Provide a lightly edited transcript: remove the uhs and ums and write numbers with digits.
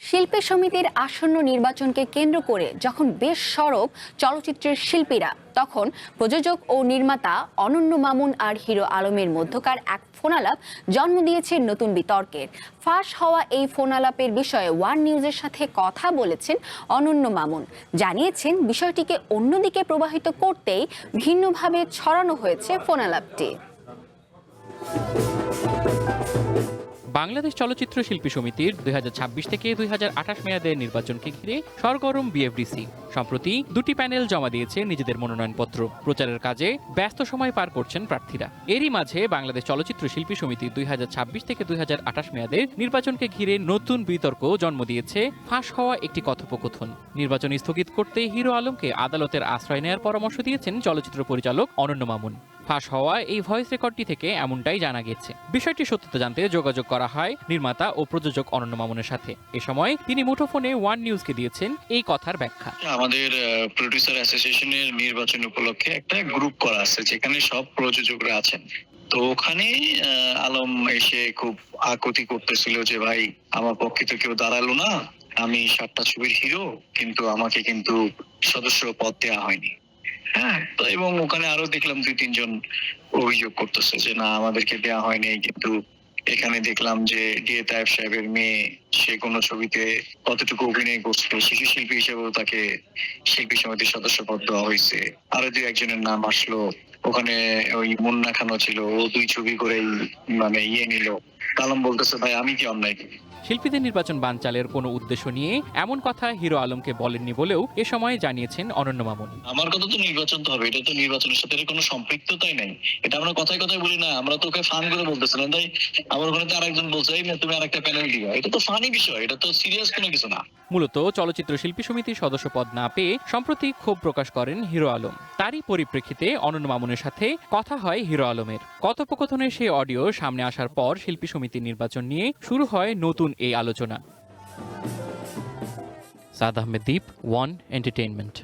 শিল্পী সমিতির আসন্ন নির্বাচনকে কেন্দ্র করে যখন বেশ সরব চলচ্চিত্রের শিল্পীরা, তখন প্রযোজক ও নির্মাতা অনন্য মামুন আর হিরো আলমের মধ্যকার এক ফোনালাপ জন্ম দিয়েছে নতুন বিতর্কের। ফাঁস হওয়া এই ফোনালাপের বিষয়ে ওয়ান নিউজের সাথে কথা বলেছেন অনন্য মামুন। জানিয়েছেন বিষয়টিকে অন্যদিকে প্রবাহিত করতেই ভিন্নভাবে ছড়ানো হয়েছে ফোনালাপটি। বাংলাদেশ চলচ্চিত্র শিল্পী সমিতির 2026 থেকে 2028 মেয়াদের নির্বাচনকে ঘিরে সরগরম বিএফডিসি। সম্প্রতি দুটি প্যানেল জমা দিয়েছে নিজেদের মনোনয়নপত্র। প্রচারের কাজে ব্যস্ত সময় পার করছেন প্রার্থীরা। এরই মাঝে বাংলাদেশ চলচ্চিত্র শিল্পী সমিতি 2026 থেকে 2028 মেয়াদের নির্বাচনকে ঘিরে নতুন বিতর্ক জন্ম দিয়েছে ফাঁস হওয়া একটি কথোপকথন। নির্বাচন স্থগিত করতে হিরো আলমকে আদালতের আশ্রয় নেওয়ার পরামর্শ দিয়েছেন চলচ্চিত্র পরিচালক অনন্য মামুন। ফাঁস হওয়া এই ভয়েস রেকর্ডটি থেকে এমনটাই জানা গেছে। বিষয়টি সত্যতা জানতে যোগাযোগ করা হয় নির্মাতা ও প্রযোজক অনন্য মামুনের সাথে। এ সময় তিনি মুঠোফোনে ওয়ান নিউজকে দিয়েছেন এই কথার ব্যাখ্যা। আমাদের প্রোডিউসার অ্যাসোসিয়েশনের নির্বাচন উপলক্ষে একটা গ্রুপ করা আছে যেখানে সব প্রযোজকরা আছেন। তো ওখানে আলম এসে খুব আকুতি করতেছিল যে ভাই আমার পক্ষে তো কেউ দাঁড়ালো না, আমি 7টা ছবির হিরো, কিন্তু আমাকে কিন্তু সদস্য পদ দেওয়া হয়নি। হ্যাঁ, তো এবং ওখানে আরো দেখলাম 2-3 জন অভিযোগ করতেছে যে না আমাদেরকে দেওয়া হয়নি, কিন্তু এখানে দেখলাম যে ডিএ তায়েব সাহেবের মেয়ে, সে কোনো ছবিতে কতটুকু অভিনয় করছে, শিশু শিল্পী হিসেবেও তাকে শিল্পী সমিতির সদস্য পদ দেওয়া হয়েছে। আরো 2-1 জনের নাম আসলো। ওখানে ওই মুন্না খানও ছিল, ও 2 ছবি করেই মানে নিল। কালাম বলতেছে ভাই আমি কি অন্যায় করি? শিল্পীদের নির্বাচন বানচালের কোনো উদ্দেশ্য নিয়ে এমন কথা হিরো আলমকে বলেননি বলেও এ সময় জানিয়েছেন অনন্য মামুন। আমার কথা তো নির্বাচন তো হবে, এটা তো নির্বাচনের সাথে কোনো সম্পৃক্ততাই নাই। এটা আমরা কথায় কথায় বলি না, আমরা তো ওকে ফান করে বলতেছিলাম। তাই আমার ওখানে তো আরেকজন বলছে এই না তুমি আরেকটা প্যানেল দিবা। এটা তো ফানি বিষয়, এটা তো সিরিয়াস কোনো কিছু না। মূলত চলচ্চিত্র শিল্পী সমিতির সদস্য পদ না পেয়ে সম্প্রতি ক্ষোভ প্রকাশ করেন হিরো আলম। তারই পরিপ্রেক্ষিতে অনন্য মামুনের সাথে কথা হয় হিরো আলমের। কথোপকথনের সেই অডিও সামনে আসার পর শিল্পী সমিতির নির্বাচন নিয়ে শুরু হয় নতুন এই আলোচনা। সাদ আহমেদ দীপ, ওয়ান এন্টারটেইনমেন্ট।